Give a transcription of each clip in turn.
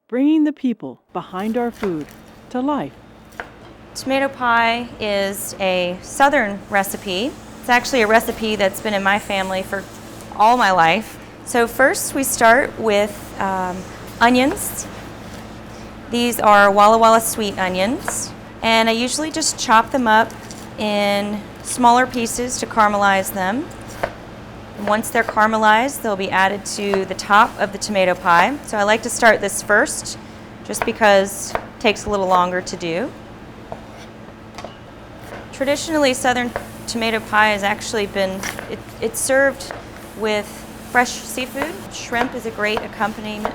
bringing the people behind our food to life. Tomato pie is a southern recipe. It's actually a recipe that's been in my family for all my life. So first we start with onions. These are Walla Walla sweet onions, and I usually just chop them up in smaller pieces to caramelize them. And once they're caramelized, they'll be added to the top of the tomato pie. So I like to start this first, just because it takes a little longer to do. Traditionally, southern tomato pie has actually been, it's served with fresh seafood. Shrimp is a great accompaniment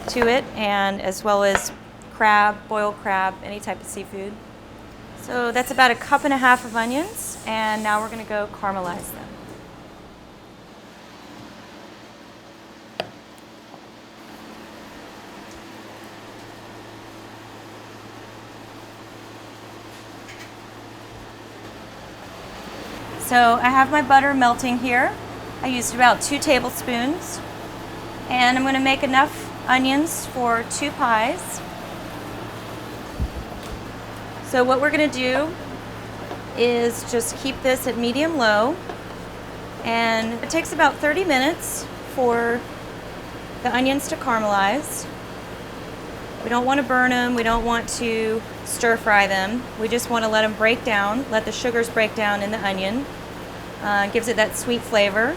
to it, and as well as crab, boiled crab, any type of seafood. So that's about 1.5 cups of onions, and now we're going to go caramelize them. So I have my butter melting here. I used about 2 tablespoons, and I'm going to make enough onions for 2 pies. So what we're going to do is just keep this at medium-low, and it takes about 30 minutes for the onions to caramelize. We don't want to burn them, we don't want to stir fry them. We just want to let them break down, let the sugars break down in the onion. Gives it that sweet flavor.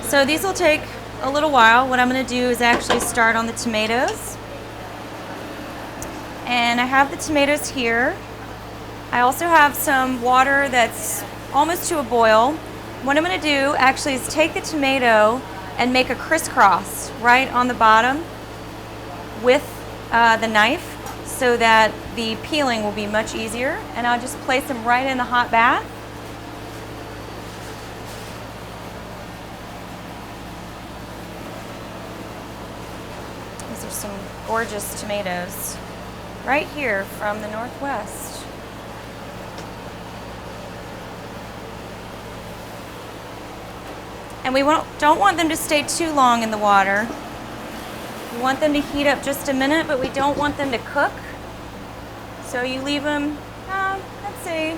So these will take a little while. What I'm going to do is actually start on the tomatoes. And I have the tomatoes here. I also have some water that's almost to a boil. What I'm going to do actually is take the tomato and make a crisscross right on the bottom with the knife so that the peeling will be much easier. And I'll just place them right in the hot bath. These are some gorgeous tomatoes right here from the Northwest. And we don't want them to stay too long in the water. We want them to heat up just a minute, but we don't want them to cook. So you leave them, let's say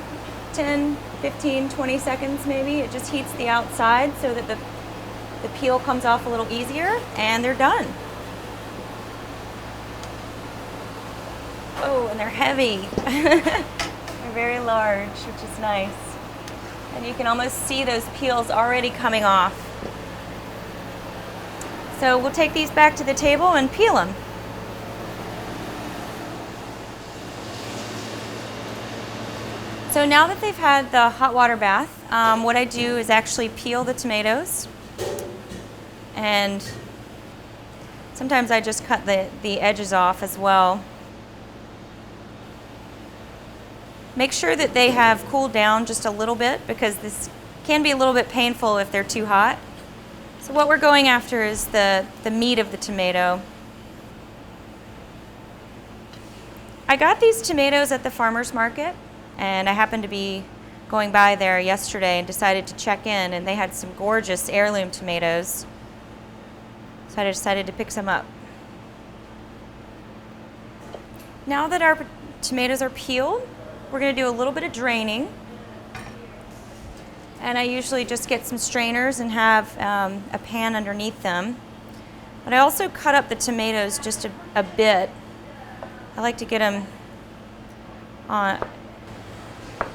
10, 15, 20 seconds maybe. It just heats the outside so that the peel comes off a little easier, and they're done. Oh, and they're heavy. They're very large, which is nice. And you can almost see those peels already coming off. So we'll take these back to the table and peel them. So now that they've had the hot water bath, what I do is actually peel the tomatoes. And sometimes I just cut the edges off as well. Make sure that they have cooled down just a little bit, because this can be a little bit painful if they're too hot. So what we're going after is the meat of the tomato. I got these tomatoes at the farmer's market, and I happened to be going by there yesterday and decided to check in, and they had some gorgeous heirloom tomatoes. So I decided to pick some up. Now that our tomatoes are peeled, we're going to do a little bit of draining. And I usually just get some strainers and have a pan underneath them. But I also cut up the tomatoes just a bit. I like to get them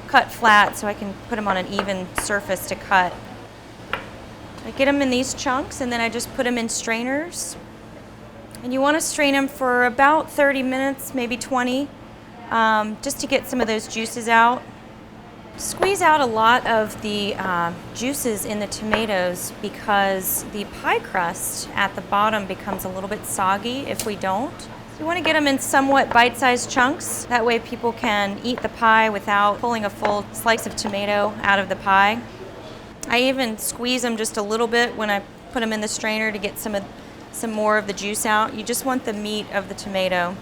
cut flat so I can put them on an even surface to cut. I get them in these chunks, and then I just put them in strainers. And you want to strain them for about 30 minutes, maybe 20. Just to get some of those juices out. Squeeze out a lot of the juices in the tomatoes, because the pie crust at the bottom becomes a little bit soggy if we don't. So you want to get them in somewhat bite-sized chunks. That way people can eat the pie without pulling a full slice of tomato out of the pie. I even squeeze them just a little bit when I put them in the strainer to get some more of the juice out. You just want the meat of the tomato.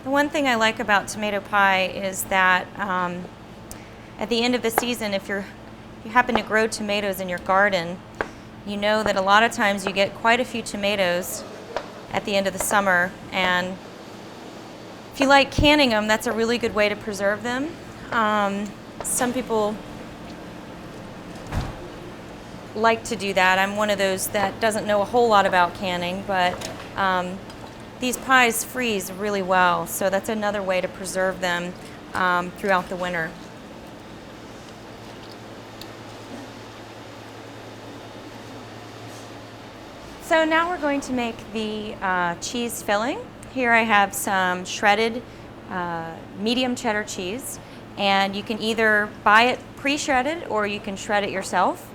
The one thing I like about tomato pie is that at the end of the season, if you happen to grow tomatoes in your garden, you know that a lot of times you get quite a few tomatoes at the end of the summer, and if you like canning them, that's a really good way to preserve them. Some people like to do that. I'm one of those that doesn't know a whole lot about canning, but these pies freeze really well, so that's another way to preserve them throughout the winter. So now we're going to make the cheese filling. Here I have some shredded medium cheddar cheese, and you can either buy it pre-shredded or you can shred it yourself.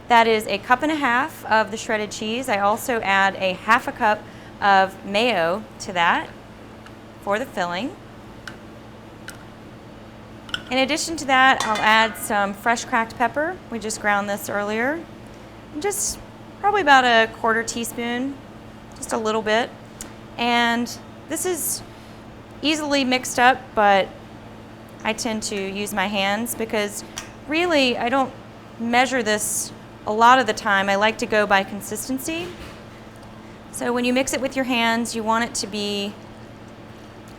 That is a cup and a half of the shredded cheese. I also add a half a cup of mayo to that for the filling. In addition to that, I'll add some fresh cracked pepper. We just ground this earlier. And just probably about a quarter teaspoon, just a little bit. And this is easily mixed up, but I tend to use my hands because really I don't measure this a lot of the time. I like to go by consistency. So when you mix it with your hands, you want it to be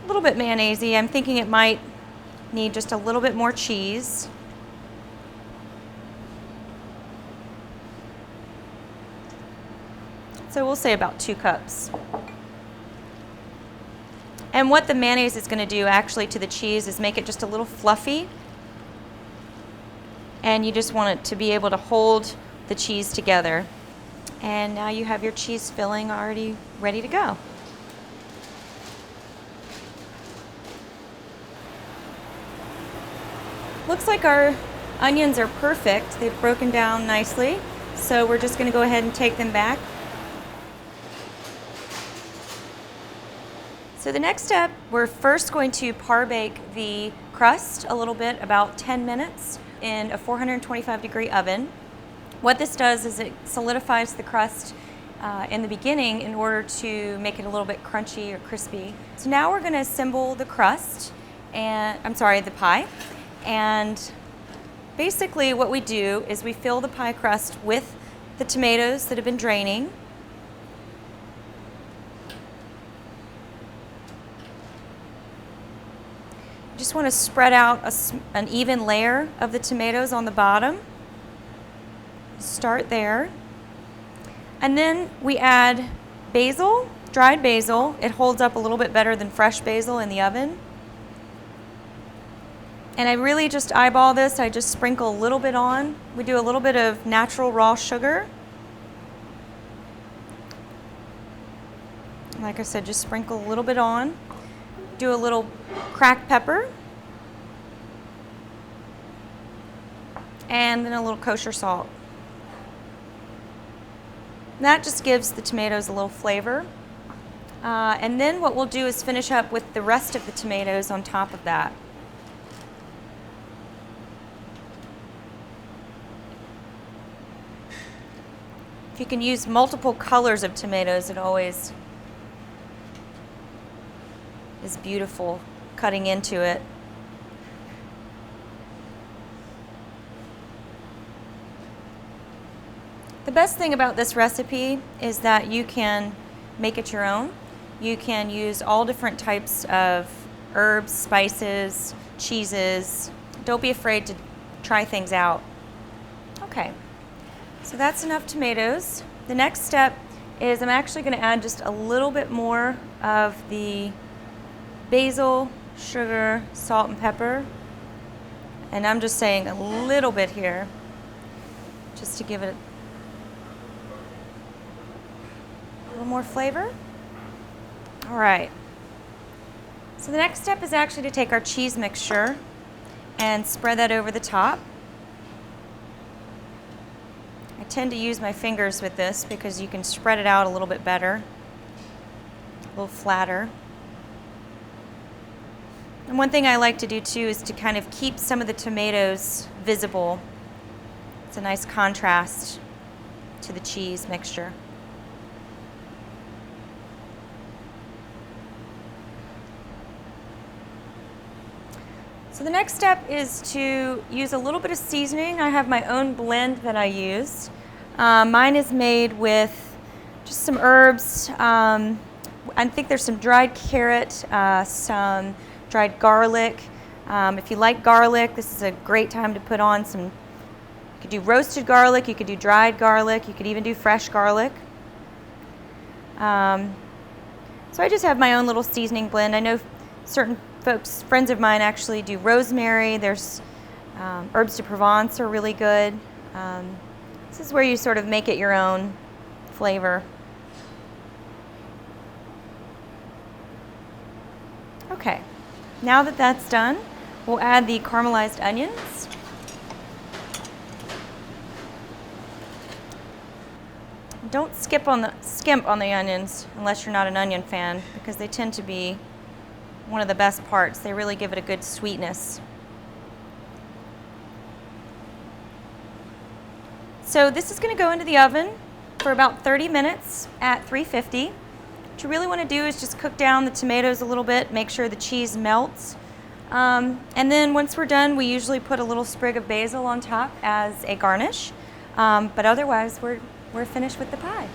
a little bit mayonnaise-y. I'm thinking it might need just a little bit more cheese. So we'll say about 2 cups. And what the mayonnaise is going to do actually to the cheese is make it just a little fluffy. And you just want it to be able to hold the cheese together. And now you have your cheese filling already ready to go. Looks like our onions are perfect. They've broken down nicely. So we're just going to go ahead and take them back. So the next step, we're first going to par bake the crust a little bit, about 10 minutes in a 425-degree oven. What this does is it solidifies the crust in the beginning in order to make it a little bit crunchy or crispy. So now we're going to assemble the crust, and the pie. And basically what we do is we fill the pie crust with the tomatoes that have been draining. Just want to spread out an even layer of the tomatoes on the bottom. Start there. And then we add basil, dried basil. It holds up a little bit better than fresh basil in the oven. And I really just eyeball this. I just sprinkle a little bit on. We do a little bit of natural raw sugar. Like I said, just sprinkle a little bit on. Do a little cracked pepper. And then a little kosher salt. That just gives the tomatoes a little flavor. And then what we'll do is finish up with the rest of the tomatoes on top of that. If you can use multiple colors of tomatoes, it always is beautiful cutting into it. The best thing about this recipe is that you can make it your own. You can use all different types of herbs, spices, cheeses. Don't be afraid to try things out. Okay, so that's enough tomatoes. The next step is I'm actually going to add just a little bit more of the basil, sugar, salt, and pepper. And I'm just saying a little bit here, just to give it a little more flavor. All right. So the next step is actually to take our cheese mixture and spread that over the top. I tend to use my fingers with this because you can spread it out a little bit better, a little flatter. And one thing I like to do too is to kind of keep some of the tomatoes visible. It's a nice contrast to the cheese mixture. So the next step is to use a little bit of seasoning. I have my own blend that I use. Mine is made with just some herbs. I think there's some dried carrot, some dried garlic. If you like garlic, this is a great time to put on some. You could do roasted garlic, you could do dried garlic, you could even do fresh garlic. So I just have my own little seasoning blend. I know certain folks, friends of mine, actually do rosemary. There's herbs de Provence are really good. This is where you sort of make it your own flavor. Okay, now that that's done, we'll add the caramelized onions. Don't skimp on the onions unless you're not an onion fan, because they tend to be one of the best parts. They really give it a good sweetness. So this is going to go into the oven for about 30 minutes at 350. What you really want to do is just cook down the tomatoes a little bit, make sure the cheese melts. And then once we're done, we usually put a little sprig of basil on top as a garnish. But otherwise, we're finished with the pie.